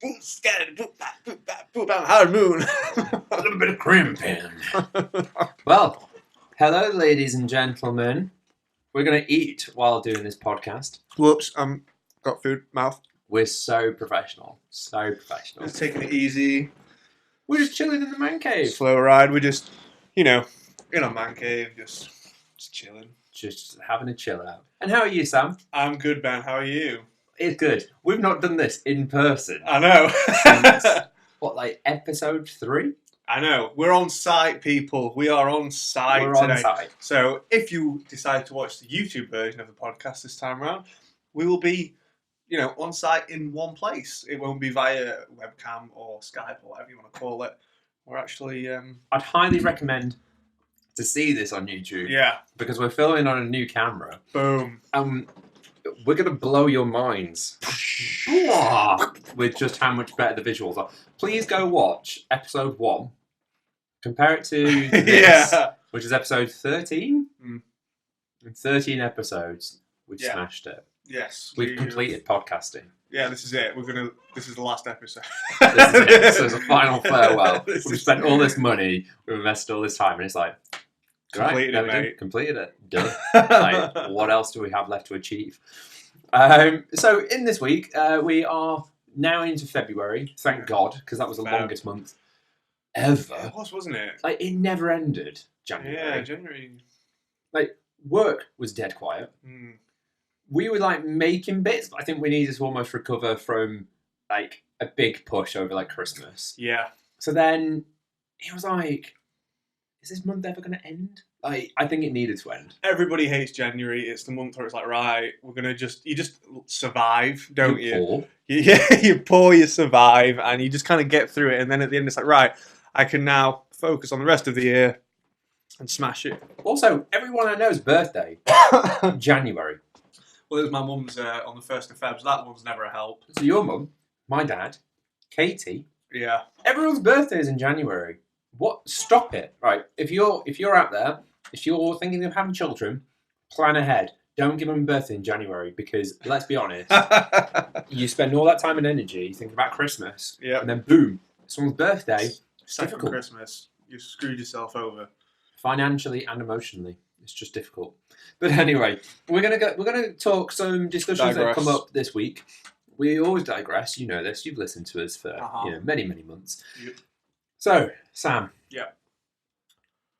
Boom, scattered, boom, bam, hard moon. A little bit of crimping. Well, hello, ladies and gentlemen. We're going to eat while doing this podcast. Whoops, got food, mouth. We're so professional. So professional. Just taking it easy. We're just chilling in the man cave. Slow ride. We're just, in a man cave, just chilling. Just having a chill out. And how are you, Sam? I'm good, Ben. How are you? It's good. We've not done this in person. I know. Since, episode 3? I know. We're on site, people. We are on site We're today. on site. So if you decide to watch the YouTube version of the podcast this time around, we will be, on site in one place. It won't be via webcam or Skype or whatever you want to call it. We're actually... I'd highly recommend to see this on YouTube. Yeah. Because we're filming on a new camera. Boom. We're going to blow your minds with just how much better the visuals are. Please go watch episode 1. Compare it to this, which is episode 13. In 13 episodes, we've smashed it. Yes. We've completed podcasting. Yeah, this is it. This is the last episode. This is it. So it's a final farewell. We've spent all this money, we've invested all this time, and it's like, Completed it, mate. Completed it. Done. What else do we have left to achieve? So in this week, we are now into February. Thank God, because that was the longest month ever. It was, wasn't it? It never ended. January. Yeah, January. Work was dead quiet. We were making bits, but I think we needed to almost recover from a big push over Christmas. Yeah. So then it was is this month ever going to end? I think it needed to end. Everybody hates January. It's the month where it's right, we're going to you just survive, don't you? Poor. Yeah, you're poor, you survive, and you just kind of get through it. And then at the end, it's right, I can now focus on the rest of the year and smash it. Also, everyone I know's birthday, January. Well, it was my mum's on the 1st of Feb, so that one's never a help. So your mum, my dad, Katie. Yeah. Everyone's birthday is in January. What? Stop it. Right. If you're out there, if you're thinking of having children, plan ahead. Don't give them a birthday in January because, let's be honest, you spend all that time and energy thinking about Christmas, and then boom, someone's birthday. Second Christmas, you've screwed yourself over. Financially and emotionally. It's just difficult. But anyway, we're gonna talk some discussions that have come up this week. We always digress, you know this. You've listened to us for many, many months. Yep. So, Sam. Yeah.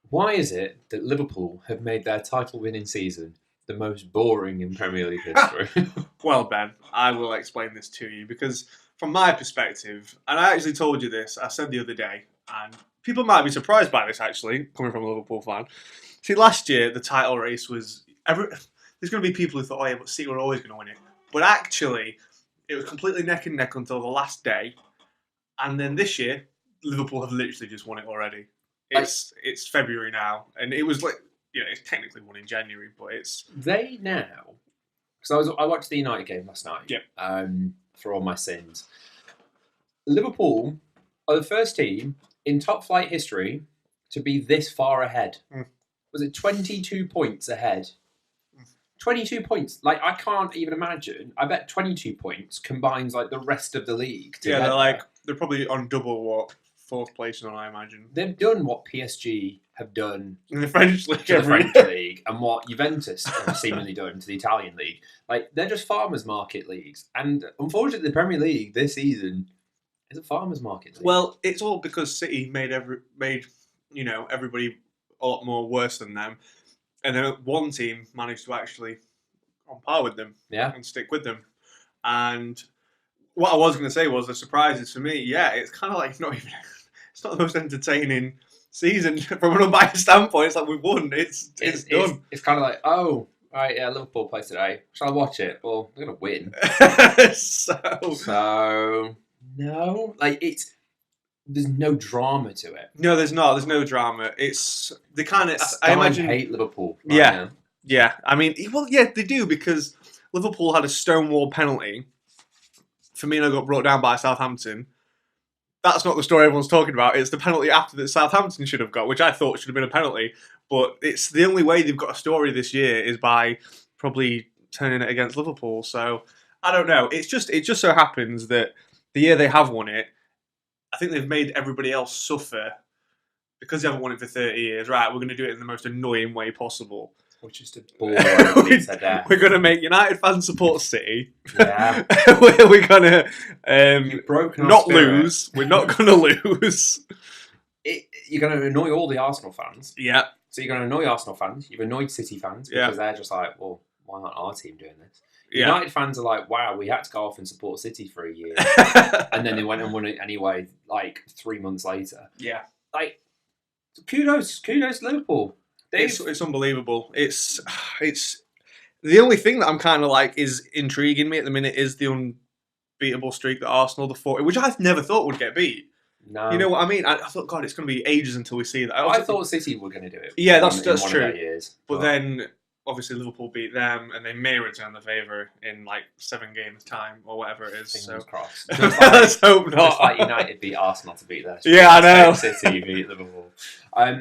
Why is it that Liverpool have made their title-winning season the most boring in Premier League history? Well, Ben, I will explain this to you because from my perspective, and I actually told you this, I said the other day, and people might be surprised by this actually, coming from a Liverpool fan. See, last year, the title race was... There's going to be people who thought, but City were always going to win it. But actually, it was completely neck and neck until the last day. And then this year, Liverpool have literally just won it already. It's February now. And it was it's technically won in January, but it's... They now... Because I watched the United game last night. Yep. For all my sins. Liverpool are the first team in top flight history to be this far ahead. Was it 22 points ahead? 22 points. I can't even imagine. I bet 22 points combines the rest of the league together. Yeah, they're probably on double what 4th place on, I imagine. They've done what PSG have done in the French league, to the French league, and what Juventus have seemingly done to the Italian league. They're just farmers market leagues, and unfortunately, the Premier League this season is a farmers market league. Well, it's all because City made everybody a lot more worse than them, and then one team managed to actually on par with them, and stick with them. And what I was going to say was the surprises for me. Yeah, it's kind of it's not the most entertaining season from an unbiased standpoint. It's we've won. It's done. It's kind of oh, right, yeah, Liverpool plays today. Shall I watch it? Well, they're going to win. So no, there's no drama to it. No, there's not. There's no drama. It's the kind of... I imagine... hate Liverpool right now. Yeah. I mean, well, yeah, they do because Liverpool had a stonewall penalty. Firmino got brought down by Southampton. That's not the story everyone's talking about. It's the penalty after that Southampton should have got, which I thought should have been a penalty. But it's the only way they've got a story this year is by probably turning it against Liverpool. So, I don't know. It just so happens that the year they have won it, I think they've made everybody else suffer because they haven't won it for 30 years. Right, we're going to do it in the most annoying way possible. Which is to bore We're going to make United fans support City. Yeah. We're going to not lose. We're not going to lose. You're going to annoy all the Arsenal fans. Yeah. So you're going to annoy Arsenal fans. You've annoyed City fans because they're just like, well, why aren't our team doing this? Yeah. United fans are like, wow, we had to go off and support City for a year. And then they went and won it anyway, like 3 months later. Yeah. Like, kudos to Liverpool. It's unbelievable. It's the only thing that I'm kind of like is intriguing me at the minute is the unbeatable streak that Arsenal, the 40, which I never thought would get beat. No. You know what I mean? I thought, God, it's going to be ages until we see that. I thought City were going to do it. Yeah, that's true. Of their years. But then, obviously, Liverpool beat them, and they may return the favour in like 7 games' time or whatever it is. Fingers crossed. Let's hope not. Just like United beat Arsenal to beat their streak. Yeah, I know. City beat Liverpool.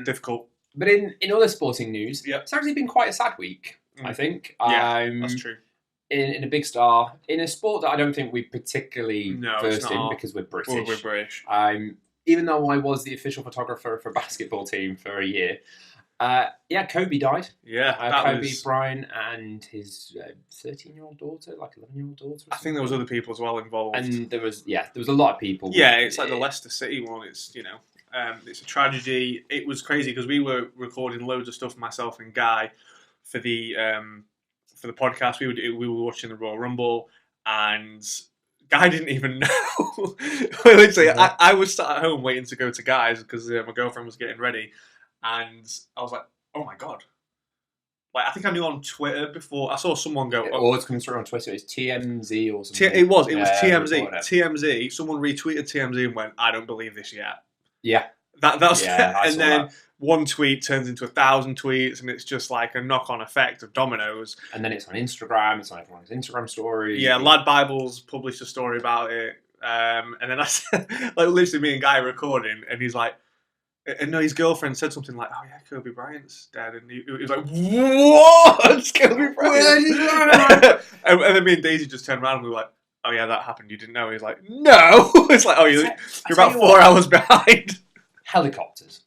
Difficult. But in other sporting news, it's actually been quite a sad week, I think. Yeah, that's true. In a big star, in a sport that I don't think we particularly versed in because we're British. We're British. Even though I was the official photographer for a basketball team for a year. Kobe died. Yeah, Kobe Bryant and his 13-year-old daughter, like 11-year-old daughter. I think there was other people as well involved. And there was a lot of people. Yeah, it's like the Leicester City one. It's, it's a tragedy. It was crazy because we were recording loads of stuff, myself and Guy, for the podcast. We were watching the Royal Rumble, and Guy didn't even know. Literally, I was sat at home waiting to go to Guy's because my girlfriend was getting ready, and I was like, "Oh my God!" Like I think I knew on Twitter before. I saw someone go. It's coming through on Twitter. It's TMZ or something. It was TMZ. TMZ. Someone retweeted TMZ and went, "I don't believe this yet." Yeah. That's and then one tweet turns into 1,000 tweets, and it's just like a knock-on effect of dominoes. And then it's on Instagram. It's on everyone's Instagram stories. Yeah, Lad Bibles published a story about it, and then I said, like, literally, me and Guy are recording, and he's like, and no, his girlfriend said something like, "Oh yeah, Kobe Bryant's dead," and he was like, "What? Kobe Bryant?" and then me and Daisy just turned around and we were like, "Oh yeah, that happened. You didn't know?" He's like, "No." It's like, "Oh, you're about 4 hours behind." Helicopters.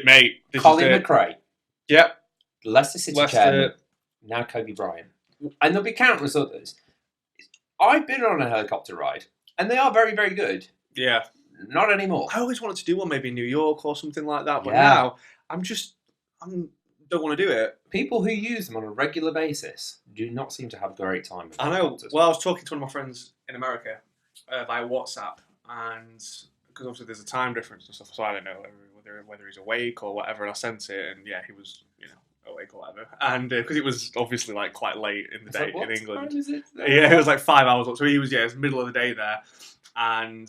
Mate. Colin McRae. Yep. Leicester City chairman. Now Kobe Bryant. And there'll be countless others. I've been on a helicopter ride, and they are very, very good. Yeah. Not anymore. I always wanted to do one maybe in New York or something like that, but now I don't want to do it. People who use them on a regular basis do not seem to have a great time with helicopters. Well, I was talking to one of my friends in America via WhatsApp, and because obviously there's a time difference and stuff, so I don't know whether he's awake or whatever, and I sent it, and he was, awake or whatever, and because it was obviously like quite late in the day in England. Time is it? Yeah, it was like 5 hours, so he was, it was middle of the day there, and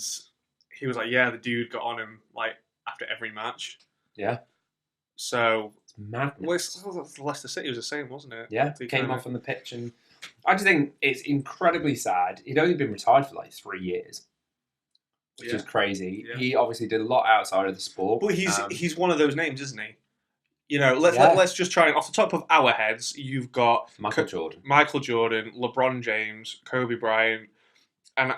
he was like, the dude got on him like after every match. Yeah. So it's madness. Well, Leicester City was the same, wasn't it? Yeah, he came off on the pitch, and I just think it's incredibly sad. He'd only been retired for like 3 years, which is crazy. Yeah. He obviously did a lot outside of the sport. But he's one of those names, isn't he? Let's just try it off the top of our heads. You've got Michael Jordan, LeBron James, Kobe Bryant, and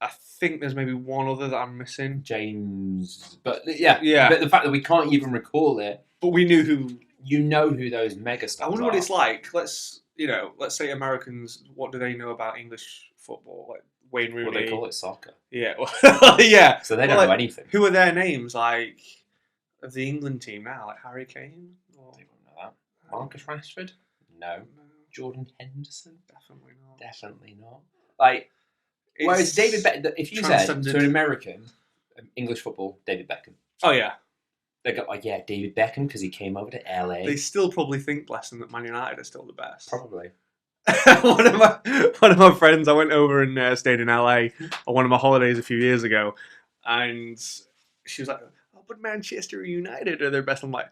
I think there's maybe one other that I'm missing. James. But But the fact that we can't even recall it. But we knew who. You know who those megastars are. I wonder what it's like. Let's say Americans, what do they know about English football? Like Wayne Rooney. Well, they call it soccer. Yeah. Yeah. So they don't know anything. Who are their names, like, of the England team now? Like Harry Kane? Or... They won't know that. Marcus Rashford? No. Jordan Henderson? Definitely not. Like... Whereas David Beckham, if you said to an American, English football, David Beckham. Oh, yeah. They go, David Beckham, because he came over to LA. They still probably think, bless them, that Man United are still the best. Probably. one of my friends, I went over and stayed in LA on one of my holidays a few years ago, and she was like, "Oh, but Manchester United are their best." I'm like,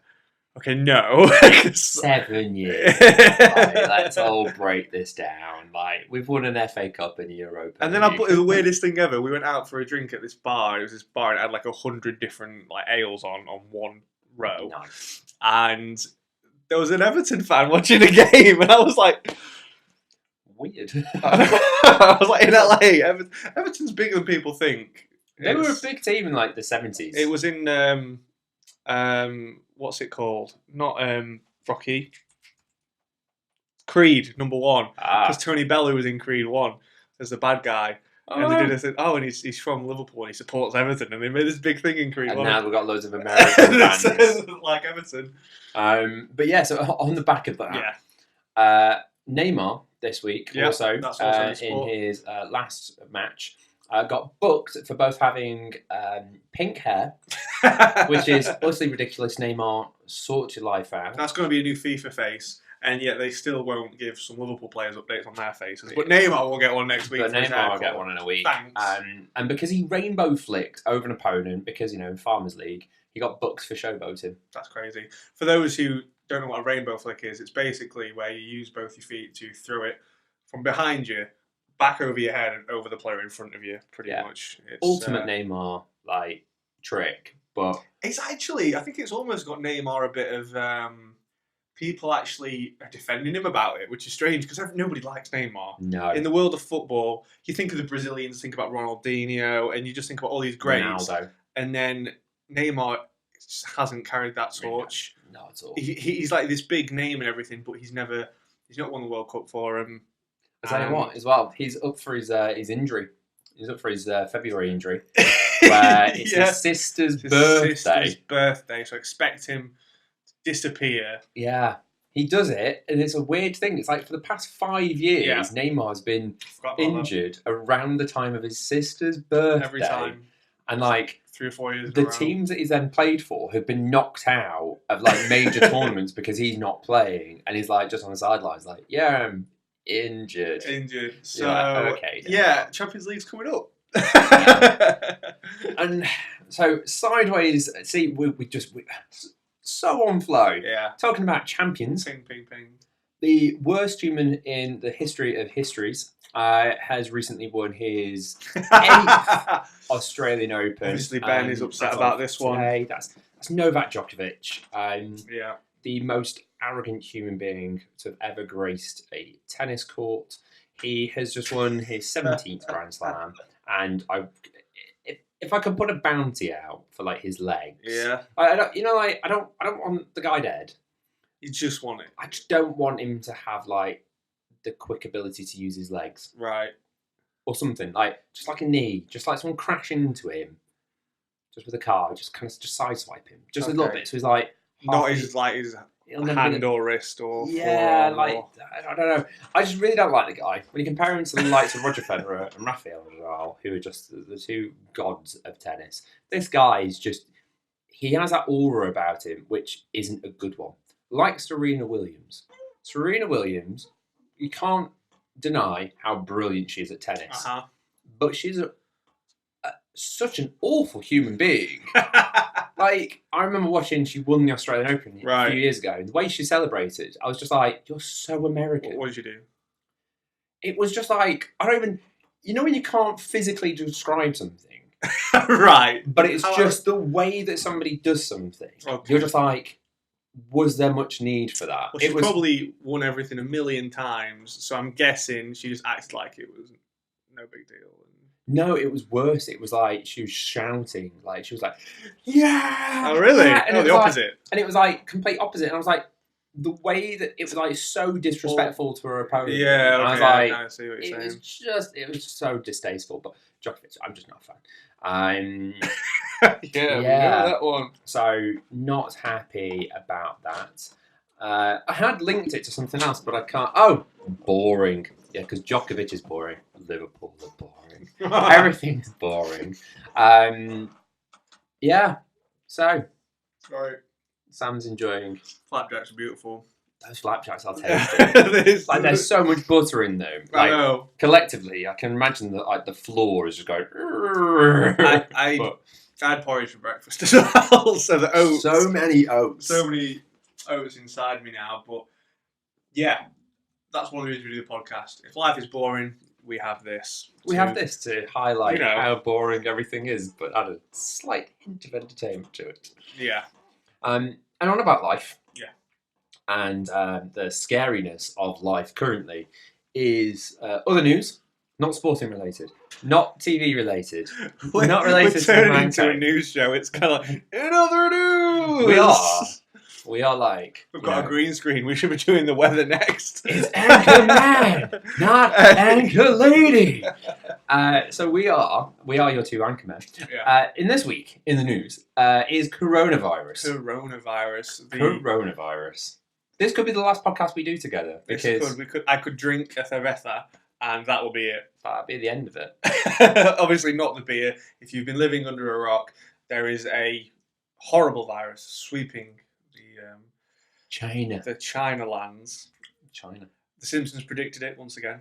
okay, no. 7 years. Let's all break this down. Like, we've won an FA Cup and a Europa. And then the weirdest thing ever, we went out for a drink at this bar. It was this bar, and it had like 100 different like ales on one row. Nice. And there was an Everton fan watching a game, and I was like, weird. I was like, in LA, Everton's bigger than people think. They were a big team in like the 70s. It was in what's it called? Not Rocky. Creed #1. Because Tony Bellew was in Creed 1 as the bad guy. And they did and he's from Liverpool and he supports Everton, and they made this big thing in Creed 1. And now we've got loads of American fans. Like Everton. But yeah, so on the back of that, Neymar this week also in his last match got booked for both having pink hair, which is utterly ridiculous. Neymar, sort your life out. That's going to be a new FIFA face. And yet they still won't give some Liverpool players updates on their faces. But Neymar will get one next week. But Neymar will get one in a week. Thanks. And because he rainbow flicked over an opponent, because, in Farmers League, he got booked for showboating. That's crazy. For those who don't know what a rainbow flick is, it's basically where you use both your feet to throw it from behind you, back over your head and over the player in front of you, pretty much. It's ultimate Neymar, trick. But it's actually, I think it's almost got Neymar a bit of... people actually are defending him about it, which is strange because nobody likes Neymar. No. In the world of football, you think of the Brazilians, think about Ronaldinho, and you just think about all these greats. Ronaldo. And then Neymar hasn't carried that torch. No, at all. He's like this big name and everything, but he's not won the World Cup for him. I tell you what, as well, he's up for his injury. He's up for his February injury, where it's his sister's birthday. So expect him disappear. Yeah, he does it, and it's a weird thing. It's like for the past 5 years, Neymar's been injured around the time of his sister's birthday. Every time. And 3 or 4 years the teams that he's then played for have been knocked out of major tournaments because he's not playing, and he's just on the sidelines, I'm injured. So okay. Champions League's coming up. And so sideways. See, we so on flow. Yeah. Talking about champions. Ping, ping, ping. The worst human in the history of histories has recently won his 8th Australian Open. Obviously, Ben is upset about this one. That's Novak Djokovic. The most arrogant human being to have ever graced a tennis court. He has just won his 17th Grand Slam, and if I could put a bounty out for his legs, I don't want the guy dead. You just want it. I just don't want him to have the quick ability to use his legs, right? Or something just like a knee, just like someone crashing into him, just with a car, just kind of just sideswipe him, just a little bit. So he's not his hand or wrist or forearm I don't know. I just really don't like the guy. When you compare him to the likes of Roger Federer and Rafael Nadal, who are just the two gods of tennis, this guy is he has that aura about him, which isn't a good one. Like Serena Williams. Serena Williams, you can't deny how brilliant she is at tennis. But she's such an awful human being. I remember watching, she won the Australian Open a few years ago, and the way she celebrated, I was just you're so American. What did you do? It was just I don't even, when you can't physically describe something. Right. But it's just the way that somebody does something. Okay. You're just was there much need for that? Well, she's probably won everything a million times, so I'm guessing she just acted like it was no big deal. No, it was worse. It was she was shouting. She was yeah! Oh, really? Yeah! And the opposite. And it was complete opposite. And I was the way that it was so disrespectful to her opponent. Yeah, okay. And I see what you're saying. It was just so distasteful. But Djokovic, I'm just not a fan. Yeah, that one. So, not happy about that. I had linked it to something else, but I can't. Oh, boring. Yeah, because Djokovic is boring. Liverpool are boring. Everything's boring. Yeah. So. Right. Sam's enjoying. Flapjacks are beautiful. Those flapjacks are tasty. There's so much butter in them. I know. Collectively, I can imagine that the floor is just going. I had porridge for breakfast as well. So the oats. So many oats. So many oats inside me now. But yeah, that's one of the reasons we do the podcast. If life is boring, we have this. We have this to highlight how boring everything is, but add a slight hint of entertainment to it. Yeah. And on about life. Yeah. And the scariness of life currently. is other news, not sporting related, not TV related, We're not related to turning the into a Mancave. news show. It's kind of like, in other news! We are like... We've got a green screen. We should be doing the weather next. It's Anchor Man, not Anchor Lady. So we are your two anchor men. Yeah. In this week, in the news, is coronavirus. Coronavirus. This could be the last podcast we do together. Because I could drink a cerveza and that will be it. That'll be the end of it. Obviously not the beer. If you've been living under a rock, there is a horrible virus sweeping the China lands. China. The Simpsons predicted it once again.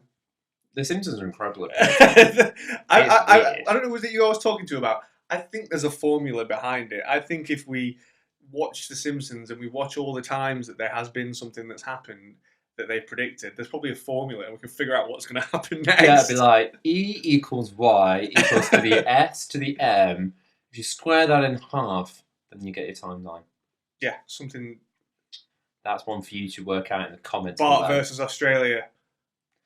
The Simpsons are incredible. I don't know, was it you I was talking to about? I think there's a formula behind it. I think if we watch The Simpsons and we watch all the times that there has been something that's happened that they predicted, there's probably a formula and we can figure out what's going to happen next. Yeah, it'd be like E equals Y equals to the S to the M. If you square that in half, then you get your timeline. Yeah, something... That's one for you to work out in the comments. Bart versus Australia.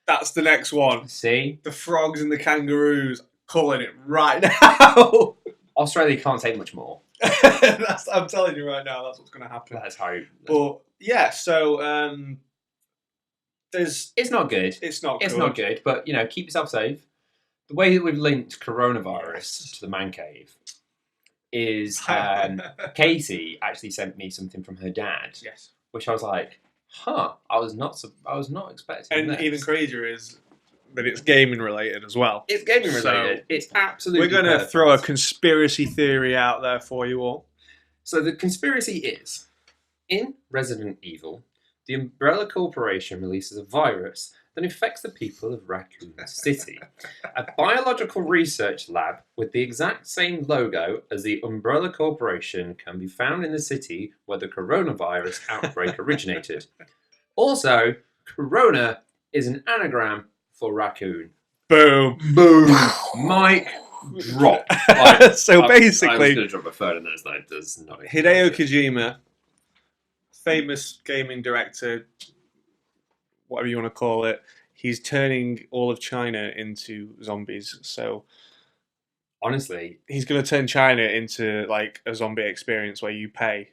That's the next one. See? The frogs and the kangaroos. Calling it right now. Australia can't take much more. I'm telling you right now, that's what's going to happen. That's how. But yeah, so It's not good. It's not good. But keep yourself safe. The way that we've linked coronavirus to the man cave is Katie actually sent me something from her dad. Yes. Which I was like, I was not expecting. And this. Even crazier is that it's gaming related as well. It's gaming related. So it's absolutely. We're going to throw a conspiracy theory out there for you all. So the conspiracy is, in Resident Evil, the Umbrella Corporation releases a virus that infects the people of Raccoon City. A biological research lab with the exact same logo as the Umbrella Corporation can be found in the city where the coronavirus outbreak originated. Also, Corona is an anagram for raccoon. Boom. Mic drop. So basically... I was going to drop a phone and there's not... Hideo Kojima, famous gaming director... whatever you want to call it, he's turning all of China into zombies. So, honestly, he's going to turn China into like a zombie experience where you pay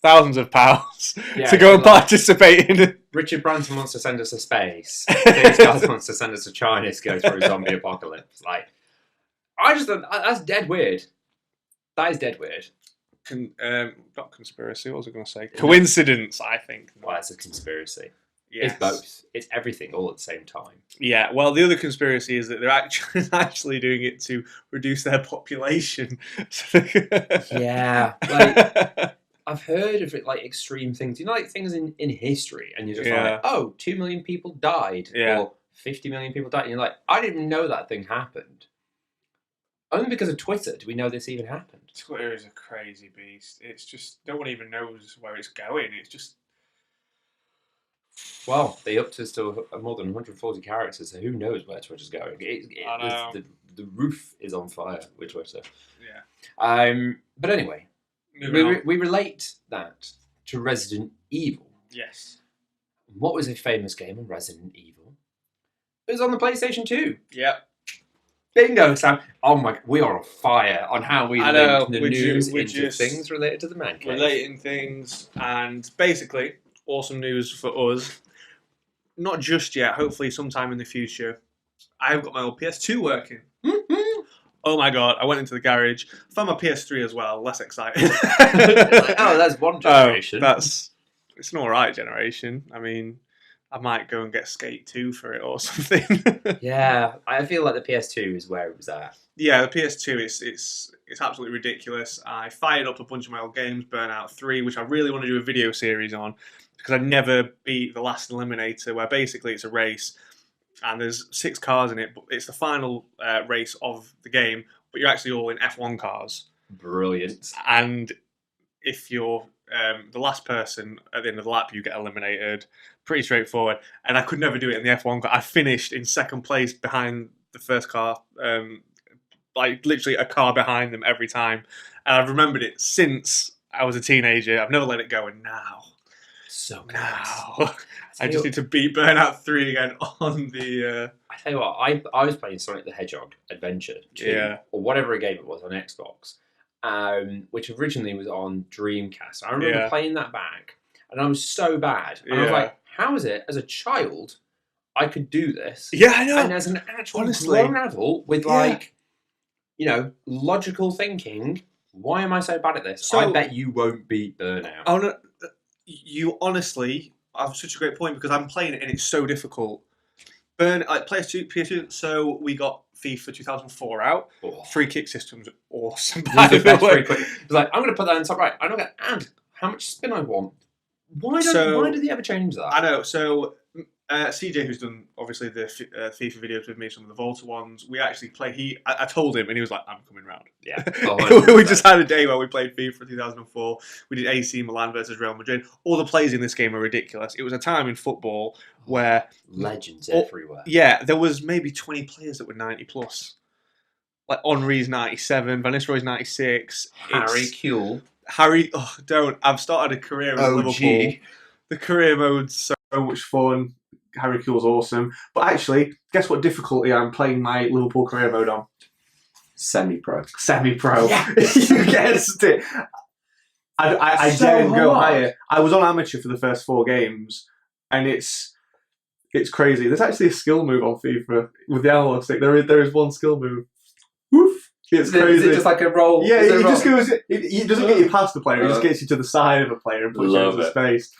thousands of pounds to go and participate in it. Richard Branson wants to send us to space. James Gunn wants to send us to China to go through a zombie apocalypse. Like, I just thought that's dead weird. That is dead weird. Not conspiracy. What was I going to say? Coincidence, I think. Well, it's a conspiracy. Yes. It's both. It's everything all at the same time. Yeah, well, the other conspiracy is that they're actually doing it to reduce their population. Yeah, like, I've heard of it, like extreme things. Like things in history, and you're just like, oh, 2 million people died, or 50 million people died. And you're like, I didn't even know that thing happened. Only because of Twitter do we know this even happened. Twitter is a crazy beast. It's just, no one even knows where it's going. It's just... Well, they upped us to more than 140 characters, so who knows where Twitter's going? I know. The roof is on fire with Twitter. Yeah. But anyway, we relate that to Resident Evil. Yes. What was a famous game on Resident Evil? It was on the PlayStation 2. Yep. Bingo, Sam. Oh my, we are on fire on how we link the news into things related to the man cave. Relating things, and basically... awesome news for us. Not just yet, hopefully sometime in the future. I've got my old PS2 working. Mm-hmm. Oh my god, I went into the garage. Found my PS3 as well, less excited. That's one generation. It's an alright generation. I mean, I might go and get Skate 2 for it or something. Yeah, I feel like the PS2 is where it was at. Yeah, the PS2, it's absolutely ridiculous. I fired up a bunch of my old games, Burnout 3, which I really want to do a video series on, because I never beat the last Eliminator, where basically it's a race, and there's 6 cars in it, but it's the final race of the game, but you're actually all in F1 cars. Brilliant. And if you're the last person at the end of the lap, you get eliminated. Pretty straightforward. And I could never do it in the F1 car. I finished in second place behind the first car, like literally a car behind them every time. And I've remembered it since I was a teenager. I've never let it go, and now So good. Now, I just need to beat Burnout 3 again on the... I tell you what, I was playing Sonic the Hedgehog Adventure 2, or whatever game it was on Xbox, which originally was on Dreamcast. I remember playing that back, and I was so bad. And I was like, how is it, as a child, I could do this? Yeah, I know. And as an actual grown adult with, like, you know, logical thinking, why am I so bad at this? So, I bet you won't beat Burnout. Oh, no. You honestly have such a great point because I'm playing it and it's so difficult. PS2, so we got FIFA 2004 out. Free kick systems, awesome. It's like, I'm going to put that in top right. I'm not going to add how much spin I want. Why do they ever change that? I know. So CJ, who's done obviously the FIFA videos with me, some of the Volta ones, we actually play. I told him, and he was like, "I'm coming round." Yeah, we just had a day where we played FIFA 2004. We did AC Milan versus Real Madrid. All the plays in this game are ridiculous. It was a time in football where legends everywhere. Yeah, there was maybe 20 players that were 90 plus. Like Henry's 97, Van Nistelrooy's 96, Harry Kuehl. I've started a career in Liverpool. The career mode's so much fun. Harry Kuehl's awesome. But actually, guess what difficulty I'm playing my Liverpool career mode on? Semi-pro. Yes. You guessed it. I dared go higher. I was on amateur for the first 4 games, and it's crazy. There's actually a skill move on FIFA with the analog stick. There is one skill move. Woof! It's crazy. Is it just like a roll? Yeah, it just goes. It doesn't get you past the player. It just gets you to the side of a player and puts you into space.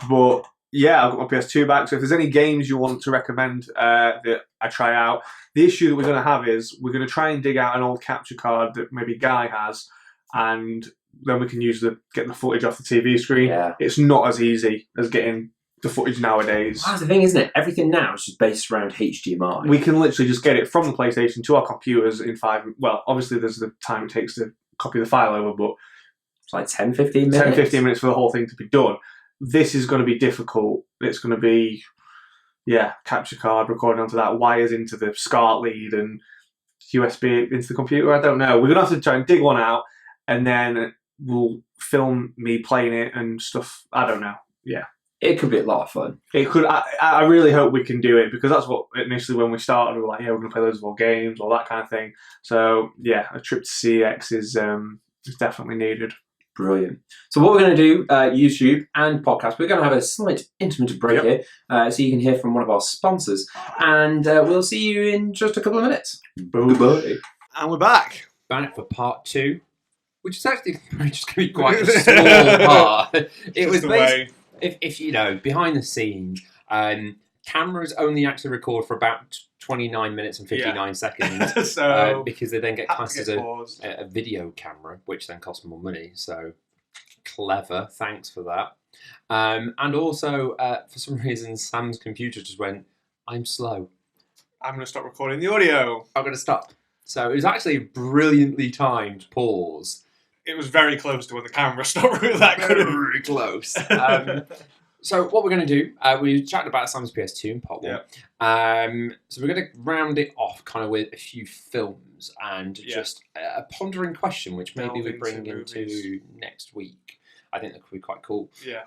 But yeah, I've got my PS2 back. So if there's any games you want to recommend that I try out, the issue that we're going to have is we're going to try and dig out an old capture card that maybe Guy has, and then we can get the footage off the TV screen. Yeah. It's not as easy as getting the footage nowadays. That's the thing, isn't it? Everything now is just based around HDMI. We can literally just get it from the PlayStation to our computers in 5. Well, obviously there's the time it takes to copy the file over, but it's like 10-15 minutes. 10-15 minutes for the whole thing to be done. This is going to be difficult. It's going to be, capture card, recording onto that, wires into the SCART lead and USB into the computer. I don't know. We're going to have to try and dig one out, and then we'll film me playing it and stuff. I don't know. Yeah. It could be a lot of fun. It could. I really hope we can do it, because that's what initially when we started, we were like, we're going to play loads of more games, all that kind of thing. So, a trip to CX is definitely needed. Brilliant. So what we're going to do, YouTube and podcast, we're going to have a slight intermittent break here, so you can hear from one of our sponsors, and we'll see you in just a couple of minutes. Bye. And we're back. Back for part 2, which is actually just going to be quite a small part. It was basically, if you know, behind the scenes, cameras only actually record for about 29 minutes and 59 seconds, so because they then get classed as a video camera, which then costs more money. So clever, thanks for that. And also, for some reason, Sam's computer just went, I'm slow. I'm going to stop recording the audio. I'm going to stop. So it was actually a brilliantly timed pause. It was very close to when the camera stopped. That could have been very close. So what we're going to do, we chatted about Sam's PS2 in part 1. So we're going to round it off kind of with a few films and just a pondering question, which maybe we bring into next week. I think that could be quite cool. Yeah.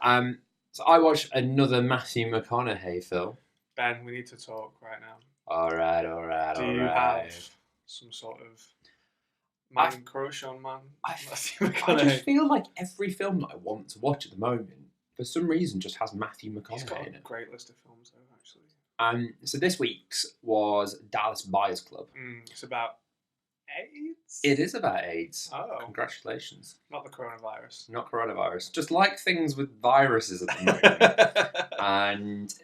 So I watched another Matthew McConaughey film. Ben, we need to talk right now. All right. Do you have some sort of crush on Matthew McConaughey? I just feel like every film that I want to watch at the moment, for some reason, just has Matthew McConaughey He's got in it. A great list of films, though, actually. So this week's was Dallas Buyers Club. It's about AIDS? It is about AIDS. Oh. Congratulations. Not the coronavirus. Not coronavirus. Just like things with viruses at the moment. And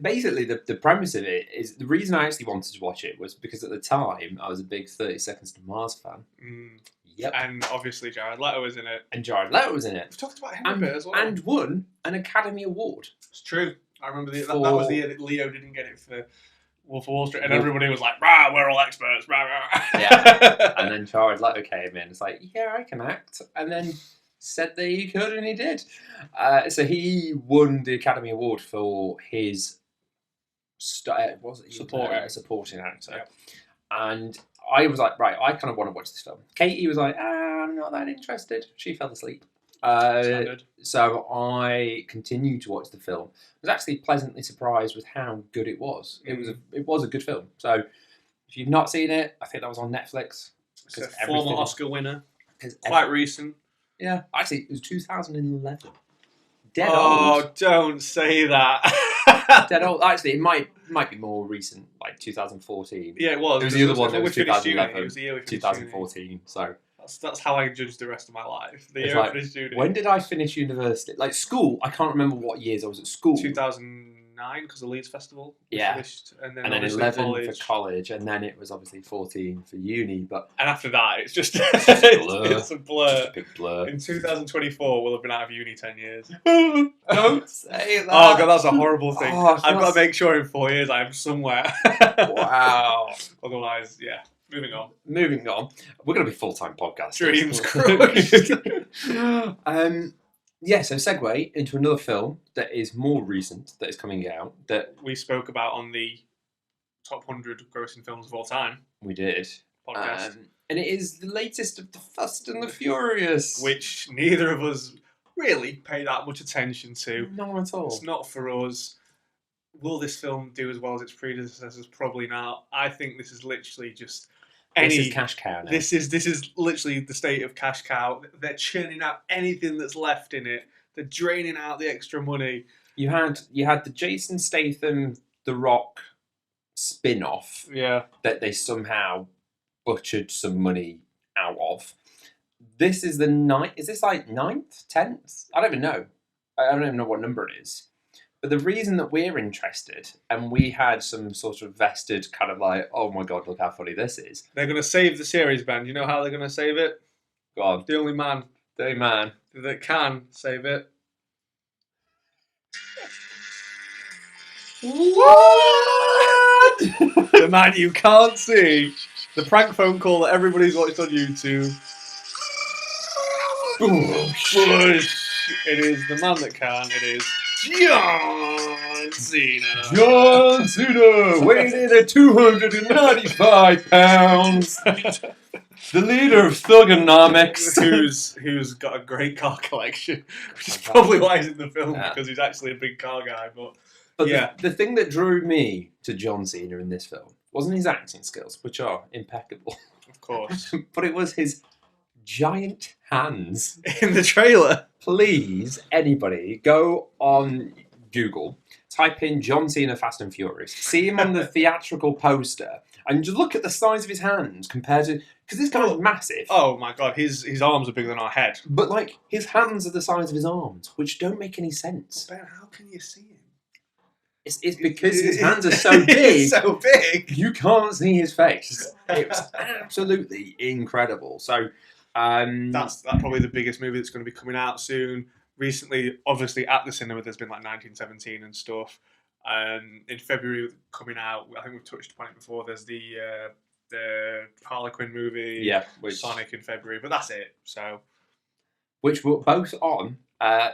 basically the premise of it is, the reason I actually wanted to watch it was because at the time I was a big 30 Seconds to Mars fan. Yep. And obviously Jared Leto was in it. And Jared Leto was in it. We've talked about him a bit as well. And won an Academy Award. It's true. I remember that was the year that Leo didn't get it for Wolf of Wall Street, and everybody was like, "Rah, we're all experts." Rah, rah. Yeah. And then Jared Leto came in. It's like, yeah, I can act. And then said that he could, and he did. So he won the Academy Award for his supporting actor. Yeah. And I was like, right, I kind of want to watch this film. Katie was like, I'm not that interested. She fell asleep. Standard. So I continued to watch the film. I was actually pleasantly surprised with how good it was. It was a good film. So if you've not seen it, I think that was on Netflix. It's a former Oscar winner. Quite Quite recent. Yeah, actually, it was 2011. Dead Oh, old. don't say that. Dead old. Actually, it might be more recent, like 2014. Yeah, it was. It was the other one that we was finished uni. 2011. It was the year we finished 2014. So that's how I judged the rest of my life. The it's year like, I finished uni. when did I finish university? Like school, I can't remember what years I was at school. 2009, because the Leeds Festival. Yeah. Finished, and then 11 college. for college, and then it was obviously 14 for uni. But And after that, it's just It's it's a blur. a big blur. In 2024, we'll have been out of uni 10 years. Don't say that. Oh god, that's a horrible thing. Oh, I've got to make sure in 4 years I am somewhere. Wow. Otherwise, yeah. Moving on. Moving on, we're going to be full-time podcasters. Dreams crushed. Yeah, so segue into another film that is more recent, that is coming out, that We spoke about on the top 100 grossing films of all time we did. podcast, And it is the latest of the Fast and the Furious. which neither of us really pay that much attention to. Not at all. It's not for us. Will this film do as well as its predecessors? Probably not. I think this is literally just This is cash cow now. This is literally the state of cash cow. They're churning out anything that's left in it. They're draining out the extra money. You had the Jason Statham, The Rock spin-off Yeah. that they somehow butchered some money out of. This is the ninth. Is this like 9th, 10th? I don't even know. I don't even know what number it is. But the reason that we're interested, and we had some sort of vested kind of like, oh my god, look how funny this is. They're going to save the series, Ben. You know how they're going to save it? Go on. The only man Hey man. that can save it. What? The man you can't see. The prank phone call that everybody's watched on YouTube. Bush. It is the man that can. It is John Cena. John Cena, weighing at 295 pounds. The leader of Thugonomics. who's got a great car collection, which is probably why he's in the film, Yeah. because he's actually a big car guy. But Yeah. The thing that drew me to John Cena in this film wasn't his acting skills, which are impeccable, of course, but it was his giant hands. in the trailer. Please, anybody, go on Google, type in John Cena Fast and Furious, see him on the theatrical poster, and just look at the size of his hands compared to... Because this guy's massive. Oh my god, his arms are bigger than our head. But, like, his hands are the size of his arms, which don't make any sense. Ben, how can you see him? It's because his hands are so big, so big. you can't see his face. It's absolutely incredible. So, That's probably the biggest movie that's going to be coming out soon. Recently, obviously at the cinema, there's been like 1917 and stuff. In February coming out, I think we've touched upon it before. There's the Harlequin movie, yeah, Sonic in February, but that's it. So, which were both on.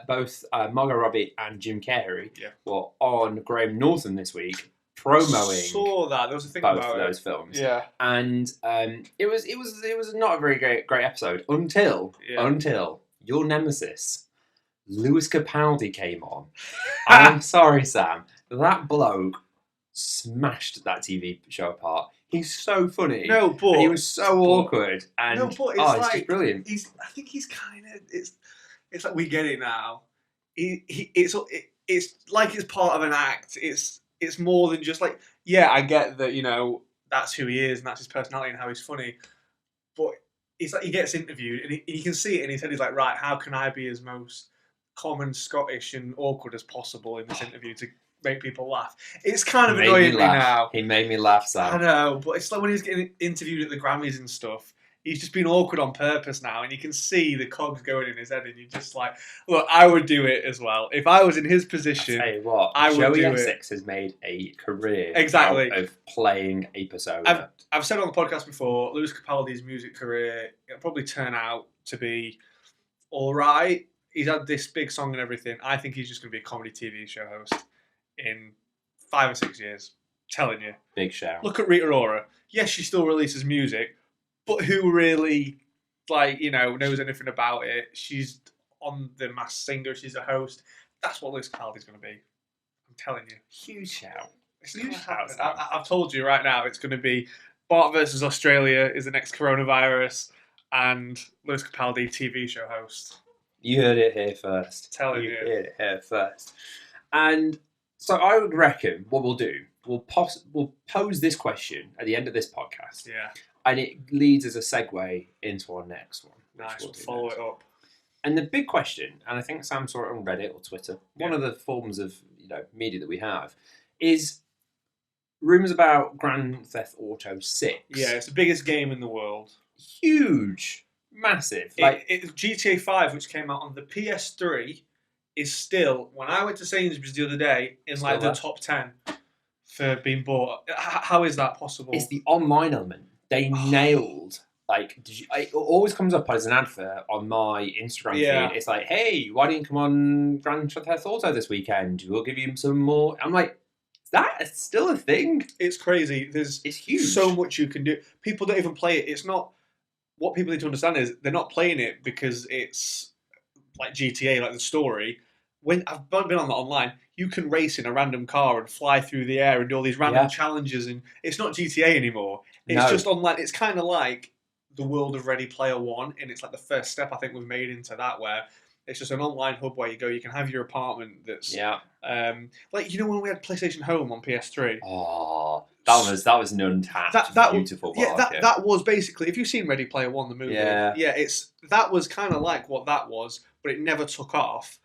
Both Margot Robbie and Jim Carrey were on Graham Norton this week, promoing saw that. There was a thing both about of those films. Yeah, and it was not a very great episode until your nemesis, Lewis Capaldi, came on. I'm sorry, Sam. That bloke smashed that TV show apart. He's so funny. No, but and he was so awkward. And no, but it's just brilliant. I think he's kind of. It's like we get it now. It's like it's part of an act. It's more than just like, yeah, I get that, you know, that's who he is and that's his personality and how he's funny. But it's like he gets interviewed and he can see it in his head. He's like, right, how can I be as most common Scottish and awkward as possible in this interview to make people laugh? It's kind of annoying me now. He made me laugh, Sam. I know, but it's like when he's getting interviewed at the Grammys and stuff. He's just been awkward on purpose now, and you can see the cogs going in his head, and you're just like, look, I would do it as well. If I was in his position, I'll tell you what, I would Joey do Essex has made a career Exactly. out of playing a persona. I've said on the podcast before, Lewis Capaldi's music career, it'll probably turn out to be all right. He's had this big song and everything. I think he's just going to be a comedy TV show host in 5 or 6 years. Telling you. Big shout. Look at Rita Ora. Yes, she still releases music, but who really, like, you know, knows anything about it? She's on the Masked Singer. She's a host. That's what Lewis Capaldi's going to be. I'm telling you. Huge shout. It's Huge gonna shout, happen. Sam. I've told you right now, it's going to be Bart versus Australia is the next coronavirus, and Lewis Capaldi TV show host. You heard it here first. Telling you you. heard it here first. And so I would reckon what we'll do, we'll pose this question at the end of this podcast. Yeah. And it leads as a segue into our next one. Nice. We'll We'll follow next. it up. And the big question, and I think Sam saw it on Reddit or Twitter, one of the forms of media that we have, is rumours about Grand Theft Auto 6. Yeah, it's the biggest game in the world. Huge. Massive. GTA 5, which came out on the PS3, is still, when I went to Sainsbury's the other day, in Still the top 10 for being bought. How is that possible? It's the online element. They nailed. It always comes up as an advert on my Instagram feed. It's like, hey, why didn't you come on Grand Theft Auto this weekend? We'll give you some more. I'm like, that's still a thing. It's crazy. It's huge. So much you can do. People don't even play it. It's not. What people need to understand is they're not playing it because it's like GTA, like the story. When I've been on that online, you can race in a random car and fly through the air and do all these random challenges, and it's not GTA anymore. It's just online. It's kind of like the world of Ready Player One, and it's like the first step I think we've made into that, where it's just an online hub where you go. You can have your apartment that's like when we had PlayStation Home on PS3. Oh, that was an untapped, beautiful market. That was basically, if you've seen Ready Player One, the movie, that was kind of like what that was, but it never took off.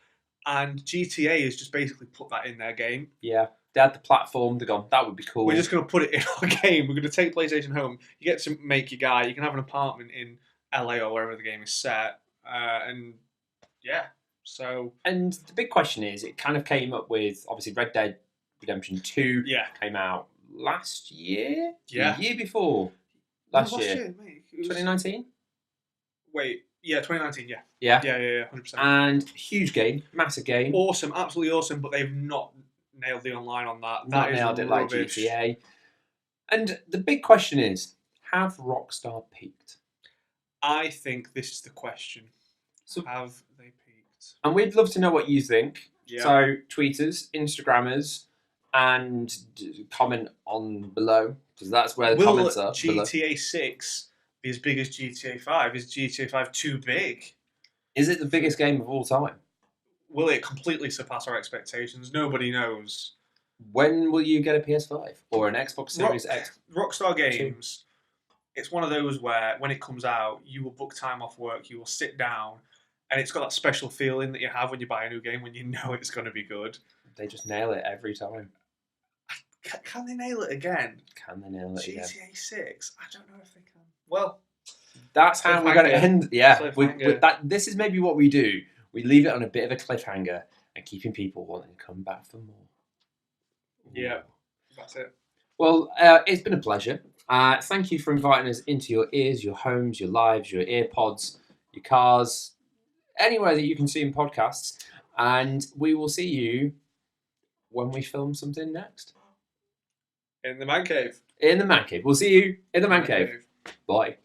And GTA has just basically put that in their game. Yeah, they had the platform. They're gone, that would be cool. We're just going to put it in our game. We're going to take PlayStation Home. You get to make your guy. You can have an apartment in LA or wherever the game is set. And the big question is, it kind of came up with, obviously, Red Dead Redemption 2 came out last year? Yeah. The year before. Last year. Mate. 2019? Wait, yeah, 2019, yeah. Yeah? Yeah, 100%. And huge game, massive game. Awesome, absolutely awesome, but they've not nailed the online on that. Not nailed it like GTA. And the big question is, have Rockstar peaked? I think this is the question. So have they peaked? And we'd love to know what you think. Yeah. So tweet us, Instagrammers, and comment on below, because that's where the comments are. Will GTA 6 be as big as GTA 5? Is GTA 5 too big? Is it the biggest game of all time? Will it completely surpass our expectations? Nobody knows. When will you get a PS5 or an Xbox Series X? Rockstar Games, it's one of those where when it comes out, you will book time off work, you will sit down, and it's got that special feeling that you have when you buy a new game when you know it's going to be good. They just nail it every time. Can they nail it again? Can they nail it again? GTA 6? I don't know if they can. Well, that's how we're going to end. Yeah, with that. This is maybe what we do. We leave it on a bit of a cliffhanger and keeping people wanting to come back for more. Yeah, that's it. Well, it's been a pleasure. Thank you for inviting us into your ears, your homes, your lives, your earpods, your cars, anywhere that you consume podcasts. And we will see you when we film something next. In the Man Cave. In the Man Cave. We'll see you in the Man Cave. Bye.